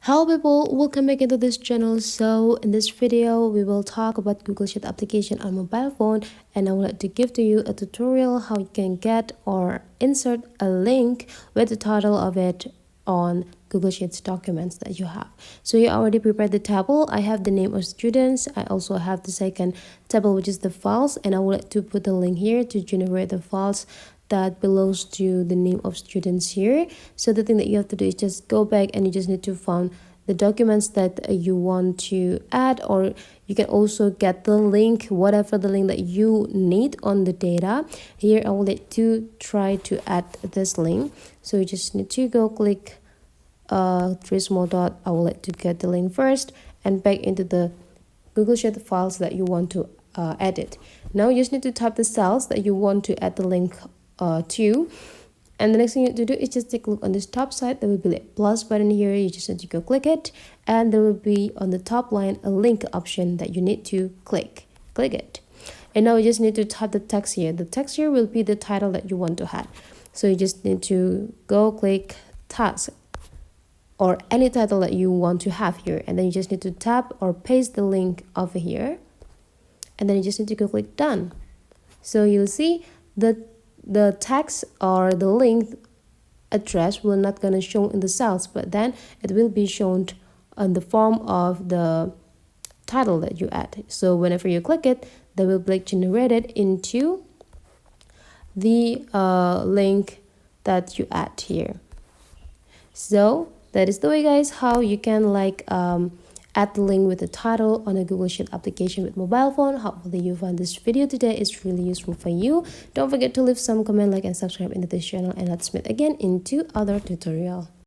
Hello people, welcome back into this channel. So in this video we will talk about Google Sheet application on mobile phone, and I would like to give to you a tutorial how you can get or insert a link with the title of it on Google Sheets documents that you have. So you already prepared the table. I have the name of students. I also have the second table, which is the files, and I would like to put the link here to generate the files that belongs to the name of students here. So the thing that you have to do is just go back and you just need to find the documents that you want to add, or you can also get the link, whatever the link that you need on the data. Here I will let you try to add this link. So you just need to go click three small dot. I will let you get the link first and back into the Google Sheet files that you want to edit. Now you just need to type the cells that you want to add the link to, and the next thing you have to do is just take a look on this top side. There will be a plus button here. You just need to go click it, and there will be on the top line a link option that you need to click it. And now you just need to type the text here. The text here will be the title that you want to add. So you just need to go click task or any title that you want to have here, and then you just need to tap or paste the link over here, and then you just need to go click done. So you'll see the text or the link address will not gonna show in the cells, but then it will be shown on the form of the title that you add. So whenever you click it, they will be generated into the link that you add here. So that is the way, guys, how you can add the link with the title on a Google Sheet application with mobile phone. Hopefully you found this video today is really useful for you. Don't forget to leave some comment, like, and subscribe into this channel, and let's meet again into other tutorial.